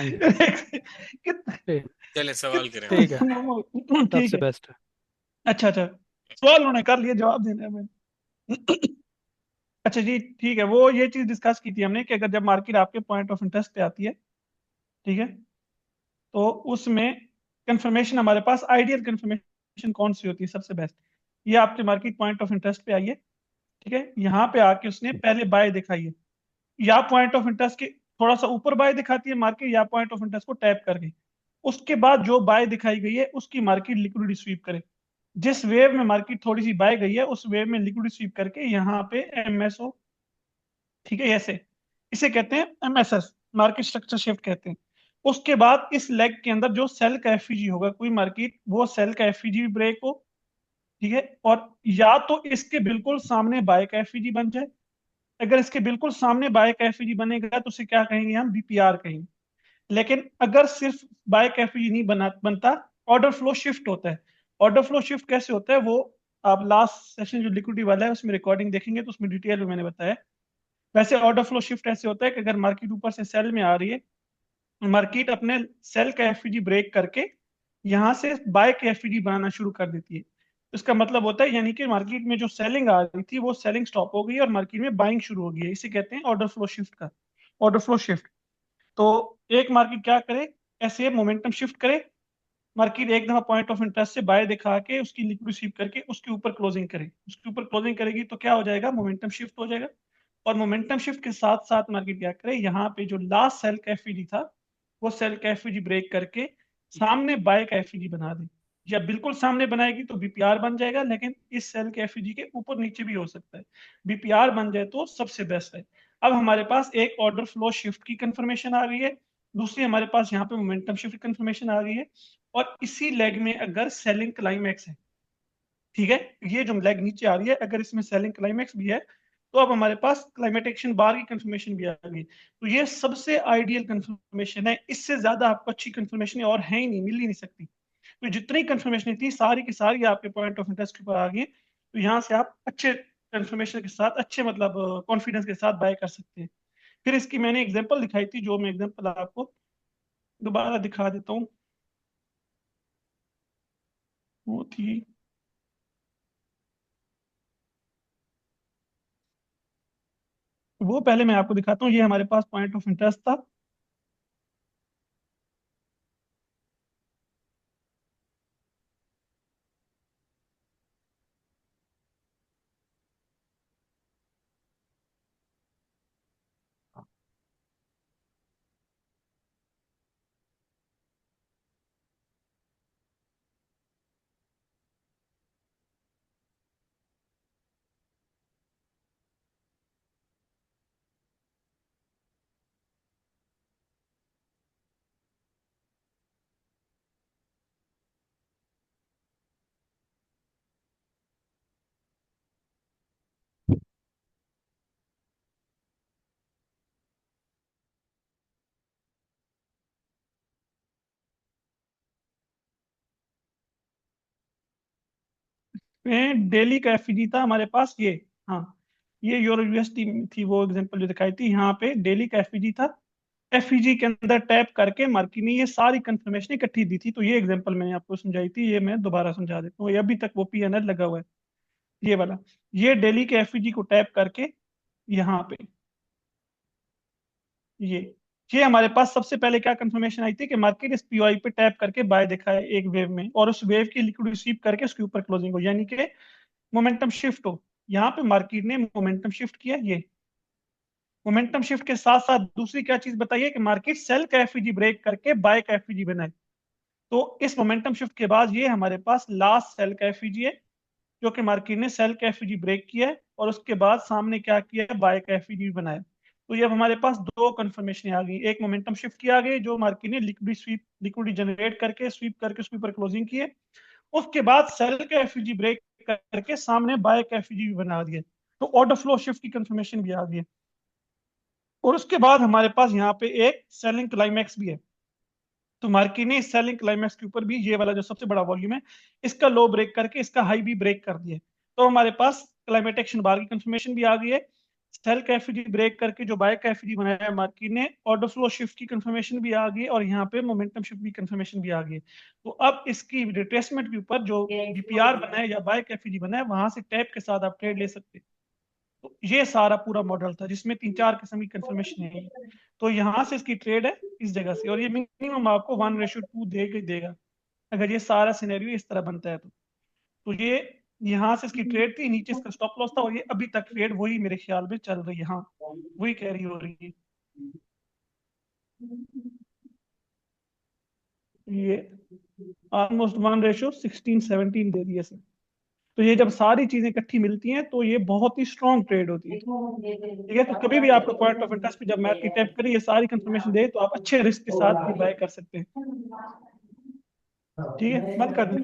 ठीक। चले सवाल करें आप। ठीक है। हम्म। तब ठीक से है। बेस्ट है। अच्छा अच्छा, सवाल उन्होंने कर लिया, जवाब देना है मैंने। अच्छा जी ठीक है, वो ये चीज डिस्कस की थी हमने कि अगर जब मार्केट आपके पॉइंट ऑफ इंटरेस्ट पे आती है, ठीक है, तो उसमें कंफर्मेशन हमारे पास आइडियल कंफर्मेशन कौन सी होती है सबसे बेस्ट। ये आपके मार्केट पॉइंट ऑफ इंटरेस्ट पे आई है, ठीक है, यहाँ पे आके उसने पहले बाय दिखाई है, या पॉइंट ऑफ इंटरेस्ट के थोड़ा सा ऊपर बाय दिखाती है मार्केट, या पॉइंट ऑफ इंटरेस्ट को टैप कर गई, उसके बाद जो बाय दिखाई गई है उसकी मार्केट लिक्विडिटी स्वीप करे। जिस वेव में मार्केट थोड़ी सी बाय गई है उस वेव में लिक्विडिटी स्वीप करके यहाँ पे एमएसओ, ठीक है, ऐसे इसे कहते हैं एमएसएस, मार्केट स्ट्रक्चर शिफ्ट कहते हैं। उसके बाद इस लेग के अंदर जो सेल का एफईजी होगा, कोई मार्केट वो सेल का एफईजी भी ब्रेक हो, ठीक है, और या तो इसके बिल्कुल सामने बाय का एफईजी बन जाए। अगर इसके बिल्कुल सामने बाय का एफईजी बनेगा तो उसे क्या कहेंगे, हम बीपीआर कहेंगे। लेकिन अगर सिर्फ बाय का एफईजी नहीं बनता, ऑर्डर फ्लो शिफ्ट होता है। ऑर्डर फ्लो शिफ्ट कैसे होता है वो आप लास्ट सेशन जो लिक्विडिटी वाला है उसमें रिकॉर्डिंग देखेंगे तो उसमें डिटेल में मैंने बताया। वैसे ऑर्डर फ्लो शिफ्ट ऐसे होता है कि अगर मार्केट ऊपर से सेल में आ रही है, मार्केट अपने सेल का एफईजी ब्रेक करके यहाँ से बाय का एफईजी बनाना शुरू कर देती है। इसका मतलब होता है यानी कि मार्केट में जो सेलिंग आ रही थी वो सेलिंग स्टॉप हो गई और मार्केट में बाइंग शुरू हो गई है, इसे कहते हैं ऑर्डर फ्लो शिफ्ट का, ऑर्डर फ्लो शिफ्ट। तो एक मार्केट क्या करे, ऐसे मोमेंटम शिफ्ट करे, मार्केट एक दफा पॉइंट ऑफ इंटरेस्ट से बाय दिखा के उसकी लिक्विड स्वीप करके उसके ऊपर क्लोजिंग करे, उसके ऊपर क्लोजिंग करेगी तो क्या हो जाएगा, मोमेंटम शिफ्ट हो जाएगा। और मोमेंटम शिफ्ट के साथ साथ मार्केट क्या करे, यहाँ पे जो लास्ट सेल का एफईजी था वो सेल का एफईजी ब्रेक करके सामने बाय का एफईजी बना दे, या बिल्कुल सामने बनाएगी तो बीपीआर बन जाएगा, लेकिन इस सेल के एफईजी के ऊपर नीचे भी हो सकता है। बीपीआर बन जाए तो सबसे बेस्ट है। अब हमारे पास एक ऑर्डर फ्लो शिफ्ट की कंफर्मेशन आ गई है, दूसरी हमारे पास यहाँ पे मोमेंटम शिफ्ट की कंफर्मेशन आ गई है, और इसी लेग में अगर सेलिंग क्लाइमैक्स है, ठीक है, ये जो लेग नीचे आ रही है अगर इसमें सेलिंग क्लाइमैक्स भी है, तो अब हमारे पास क्लाइमेट एक्शन बार की कंफर्मेशन भी आ गई। तो ये सबसे आइडियल कंफर्मेशन है, इससे ज्यादा आपको अच्छी कंफर्मेशन और है ही नहीं, मिल ही नहीं सकती। तो जितनी कंफर्मेशन थी सारी की सारी आपके पॉइंट ऑफ इंटरेस्ट के ऊपर आ गई, तो यहाँ से आप अच्छे कंफर्मेशन के साथ, अच्छे मतलब कॉन्फिडेंस के साथ बाय कर सकते हैं। फिर इसकी मैंने एग्जांपल दिखाई थी, जो मैं एग्जांपल आपको दोबारा दिखा देता हूँ, वो थी, वो पहले मैं आपको दिखाता हूँ, ये हमारे पास पॉइंट ऑफ इंटरेस्ट था। डेली का एफईजी था हमारे पास ये, हाँ, ये यूरो यूएसडी थी वो एग्जांपल जो दिखाई थी, यहाँ पे डेली का एफईजी था। एफईजी के अंदर टैप करके मार्केट ने ये सारी कंफर्मेशन इकट्ठी दी थी, तो ये एग्जांपल मैंने आपको समझाई थी, ये मैं दोबारा समझा देता हूँ, ये अभी तक वो पीएनएल लगा हुआ है, ये वाला। ये डेली के एफईजी को टैप करके यहाँ पे, ये ये हमारे पास सबसे पहले क्या कंफर्मेशन आई थी कि मार्केट इस पीओआई पे टैप करके बाय दिखाए एक वेव में, और उस वेव की लिक्विड रिसीव करके उसके ऊपर क्लोजिंग हो, यानी कि मोमेंटम शिफ्ट हो। यहाँ पे मार्केट ने मोमेंटम शिफ्ट किया, ये मोमेंटम शिफ्ट के साथ साथ दूसरी क्या चीज बताइए कि मार्केट सेल का एफईजी ब्रेक करके बाय का एफईजी बनाए। तो इस मोमेंटम शिफ्ट के बाद ये हमारे पास लास्ट सेल का एफईजी है, जो कि मार्केट ने सेल का एफईजी ब्रेक किया है और उसके बाद सामने क्या किया है, बाय का एफईजी बनाया। तो ये अब हमारे पास दो कंफर्मेशन आ गई, एक मोमेंटम शिफ्ट की आ गई जो मार्केट ने लिक्विडिटी जनरेट करके स्वीप करके उसके ऊपर क्लोजिंग की है, उसके बाद सेल का एफईजी ब्रेक करके सामने बाय का एफईजी भी बना दिया, तो ऑर्डर फ्लो शिफ्ट की कंफर्मेशन भी आ गई है। और उसके बाद हमारे पास यहाँ पे एक सेलिंग क्लाइमैक्स भी है, तो मार्केट ने इस सेलिंग क्लाइमैक्स के ऊपर भी ये वाला जो सबसे बड़ा वॉल्यूम है इसका लो ब्रेक करके इसका हाई भी ब्रेक कर दिया, तो हमारे पास क्लाइमेट एक्शन बार की कंफर्मेशन भी आ गई है, सेल कैफिडी ब्रेक करके जो बाय कैफिडी बनाया मार्केट ने, ऑर्डर फ्लो शिफ्ट की कंफर्मेशन भी आ गई और यहाँ पे मोमेंटम शिफ्ट की कंफर्मेशन भी आ गई। तो अब इसकी रिट्रेसमेंट के ऊपर जो बीपीआर बना है या बाय कैफिडी बना है, वहां से टैप के साथ आप ट्रेड ले सकते हैं। तो ये सारा पूरा मॉडल था जिसमें 3-4 किस्म की कंफर्मेशन है। तो यहाँ से इसकी ट्रेड है इस जगह से, और ये मिनिमम आपको 1:2 देगा ही देगा अगर ये सारा सिनेरियो इस तरह बनता है तो ये यहाँ से इसकी ट्रेड थी, नीचे इसका स्टॉप लॉस था, और ये अभी तक ट्रेड वही मेरे ख्याल में चल रही है। हाँ, वही कैरी हो रही है। ये ऑलमोस्ट 1:16-17 दे दिया सर। तो ये जब सारी चीजें इकट्ठी मिलती हैं तो ये बहुत ही स्ट्रॉन्ग ट्रेड होती है। ठीक है, तो कभी भी आपको पॉइंट ऑफ इंटरेस्ट पे जब मार्केट टैप करे ये सारी कंफर्मेशन दे तो आप अच्छे रिस्क के साथ ये बाय कर सकते हैं। ठीक है, मत कर दें।